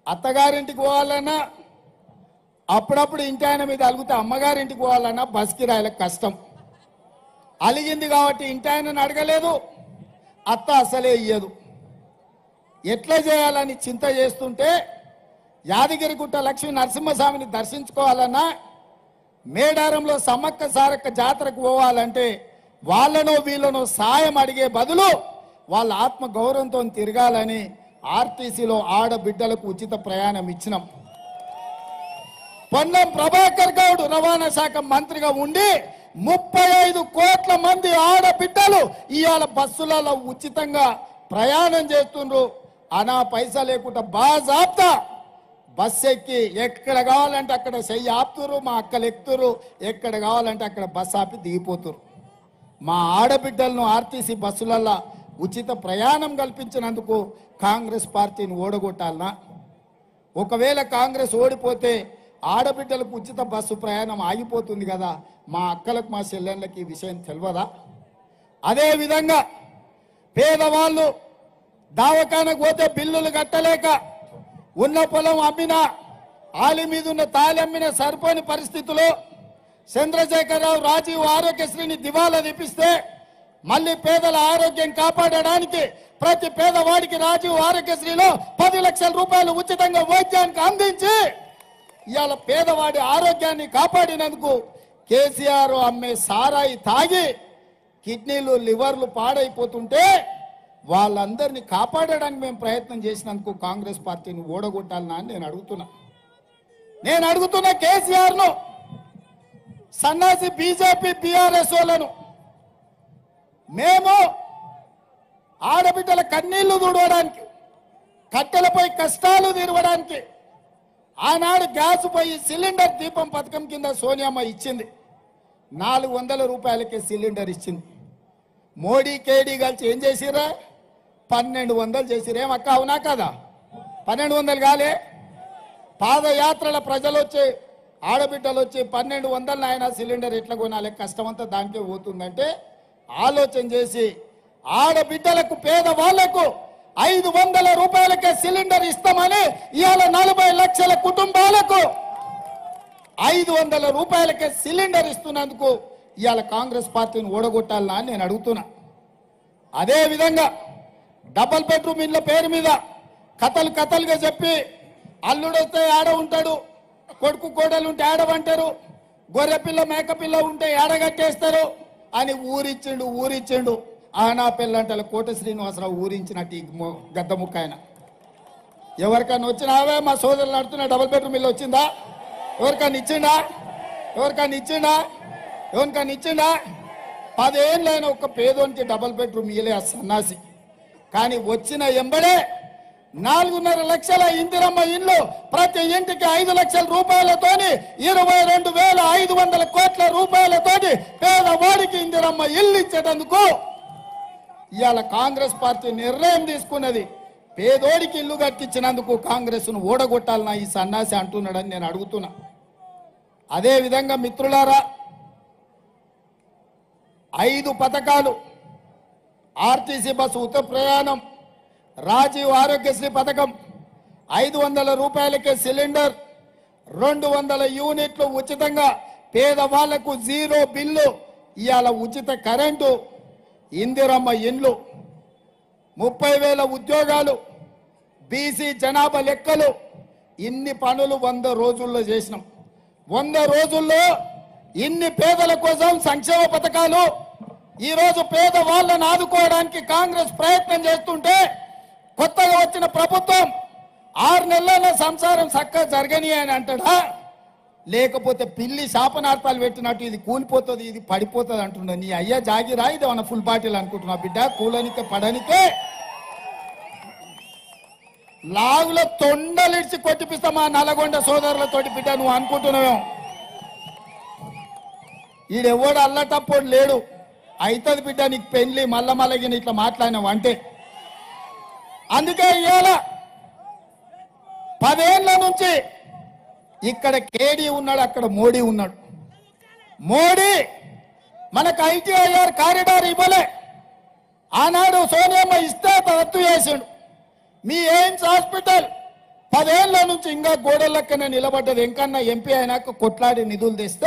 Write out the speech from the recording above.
అత్తగారింటికి పోవాలన్నా అప్పుడప్పుడు ఇంటి ఆయన మీద అలిగితే అమ్మగారింటికి పోవాలన్నా బస్ కిరాయిలకు కష్టం. అలిగింది కాబట్టి ఇంటి ఆయనను అడగలేదు, అత్త అసలే ఇయ్యదు. ఎట్లా చేయాలని చింత చేస్తుంటే యాదగిరిగుట్ట లక్ష్మీ నరసింహస్వామిని దర్శించుకోవాలన్నా, మేడారంలో సమ్మక్క సారక్క జాతరకు పోవాలంటే వాళ్ళనో వీళ్ళనో సాయం అడిగే బదులు వాళ్ళ ఆత్మ గౌరవంతో తిరగాలని ఆర్టీసీలో ఆడబిడ్డలకు ఉచిత ప్రయాణం ఇచ్చినాం. పొన్నం ప్రభాకర్ గౌడ్ రవాణా శాఖ మంత్రిగా ఉండి 35 కోట్ల మంది ఆడబిడ్డలు ఇవాళ బస్సులలో ఉచితంగా ప్రయాణం చేస్తుండ్రు. అనా పైసా లేకుండా బాజాప్తా బస్సు ఎక్కి ఎక్కడ కావాలంటే అక్కడ చెయ్యి ఆపుతురు, మా అక్కలు ఎక్కుతురు, ఎక్కడ కావాలంటే అక్కడ బస్సు ఆపి దిగిపోతురు. మా ఆడబిడ్డలను ఆర్టీసీ బస్సులలో ఉచిత ప్రయాణం కల్పించినందుకు కాంగ్రెస్ పార్టీని ఓడగొట్టాలనా? ఒకవేళ కాంగ్రెస్ ఓడిపోతే ఆడబిడ్డలకు ఉచిత బస్సు ప్రయాణం ఆగిపోతుంది కదా, మా అక్కలకు మా చెల్లెళ్ళకి ఈ విషయం తెలియదా? అదేవిధంగా పేదవాళ్ళు దవాఖానకు పోతే బిల్లులు కట్టలేక ఉన్న పొలం అమ్మినా, ఆలి మీద ఉన్న తాళి అమ్మిన సరిపోని పరిస్థితిలో చంద్రశేఖరరావు రాజీవ్ ఆరోగ్యశ్రీని దివాలా తీపిస్తే మళ్ళీ పేదల ఆరోగ్యం కాపాడడానికి ప్రతి పేదవాడికి రాజీవ్ ఆరోగ్యశ్రీలో 10 లక్షల రూపాయలు ఉచితంగా వైద్యానికి అందించి ఇవాళ పేదవాడి ఆరోగ్యాన్ని కాపాడినందుకు కేసీఆర్ అమ్మే సారాయి తాగి కిడ్నీలు లివర్లు పాడైపోతుంటే వాళ్ళందరినీ కాపాడడానికి మేము ప్రయత్నం చేసినందుకు కాంగ్రెస్ పార్టీని ఓడగొట్టాలనా అని నేను అడుగుతున్నా కేసీఆర్ను, సన్నాసి బీజేపీ బీఆర్ఎస్ వాళ్ళను. మేము ఆడబిడ్డల కన్నీళ్లు తుడవడానికి, కట్టెలపై కష్టాలు తీరవడానికి ఆనాడు గ్యాస్ పోయి సిలిండర్ దీపం పథకం కింద సోనియమ్మ ఇచ్చింది. 400 రూపాయలకే సిలిండర్ ఇచ్చింది. మోడీ కేడీ కలిసి ఏం చేసిరా? 1200 చేసిరు. ఏమక్క అవునా కదా? 1200 కాలే. పాదయాత్రల ప్రజలు వచ్చి ఆడబిడ్డలు వచ్చి 1200 ఆయన సిలిండర్ ఎట్లా కొనాలి, కష్టమంతా దానికే పోతుందంటే ఆలోచన చేసి ఆడబిడ్డలకు పేదవాళ్లకు 500 రూపాయలకే సిలిండర్ ఇస్తామని ఇవాళ 40 లక్షల కుటుంబాలకు 500 రూపాయలకే సిలిండర్ ఇస్తున్నందుకు ఇవాళ కాంగ్రెస్ పార్టీని ఓడగొట్టాలనా అని నేను అడుగుతున్నా. అదేవిధంగా డబల్ బెడ్రూమ్ ఇళ్ళ పేరు మీద కథలుగా చెప్పి అల్లుడు వస్తే ఆడ ఉంటాడు, కొడుకు కోడలు ఉంటే ఆడవంటారు, గొర్రెపిల్ల మేకపిల్ల ఉంటే ఆడగట్టేస్తారు అని ఊరిచ్చిండు. ఆనా పిల్లంటల కోట శ్రీనివాసరావు ఊరించినట్టు ఈ గద్ద ముక్క ఆయన. ఎవరికన్నా వచ్చినావే మా సోదరులు నడుతున్న డబుల్ బెడ్రూమ్ ఇల్లు వచ్చిందా? ఎవరికన్నా ఇచ్చిండా? 10 ఏళ్ళైనా ఒక్క పేదోనికి డబుల్ బెడ్రూమ్ ఇయ్యలే ఆ సన్నాసి. కానీ వచ్చిన ఎంబడే 4.5 లక్షల ఇందిరమ్మ ఇల్లు, ప్రతి ఇంటికి 5 లక్షల రూపాయలతోని 22,500 కోట్ల రూపాయలతోని పేదవాడికి ఇందిరమ్మ ఇల్లు ఇచ్చేటందుకు ఇవాళ కాంగ్రెస్ పార్టీ నిర్ణయం తీసుకున్నది. పేదోడికి ఇల్లు కట్టించినందుకు కాంగ్రెస్ను ఓడగొట్టాలన్నా ఈ సన్నాసి అంటున్నాడని నేను అడుగుతున్నా. అదేవిధంగా మిత్రులారా, 5 పథకాలు, ఆర్టీసీ బస్సు ఉచిత ప్రయాణం, రాజీవ్ ఆరోగ్యశ్రీ పథకం, 500 రూపాయలకే సిలిండర్, 200 యూనిట్లు ఉచితంగా పేదవాళ్లకు జీరో బిల్లు, ఇవాళ ఉచిత కరెంటు, ఇందిరమ్మ ఇండ్లు, 30,000 ఉద్యోగాలు, బీసీ జనాభా లెక్కలు, ఇన్ని పనులు 100 రోజుల్లో చేసినాం. 100 రోజుల్లో ఇన్ని పేదల కోసం సంక్షేమ పథకాలు. ఈరోజు పేదవాళ్ళను ఆదుకోవడానికి కాంగ్రెస్ ప్రయత్నం చేస్తుంటే కొత్తగా వచ్చిన ప్రభుత్వం 6 నెలల సంసారం చక్కగా జరగని అని అంటాడా? లేకపోతే పిల్లి శాపనార్థాలు పెట్టినట్టు ఇది కూలిపోతుంది, ఇది పడిపోతుంది అంటున్నా. నీ అయ్యా జాగిరా, ఇది మన ఫుల్ బాటిల్ అనుకుంటున్నా బిడ్డ. కూలనికే పడనికే లాగులో తొండలిడిచి కొట్టిపిస్తా మా నల్లగొండ సోదరులతోటి బిడ్డ. నువ్వు అనుకుంటున్నావు ఈడెవ్వడు అల్లటప్పుడు లేడు, అవుతుంది బిడ్డ నీకు పెళ్లి మల్లమల్లగిన ఇట్లా మాట్లాడినావు అంటే. అందుకే ఇవాళ 10 ఏళ్ల నుంచి ఇక్కడ కేడీ ఉన్నాడు, అక్కడ మోడీ ఉన్నాడు. మోడీ మనకు ITIR కారిడార్ ఇవ్వలే. ఆనాడు సోనియమ్మ ఇస్తే రద్దు చేసిండు. మీ ఎయిమ్స్ హాస్పిటల్ 10 ఏళ్ల నుంచి ఇంకా గోడలక్కనే నిలబడ్డది. వెంకన్న ఎంపీ అయినాక కొట్లాడి నిధులు తెస్తే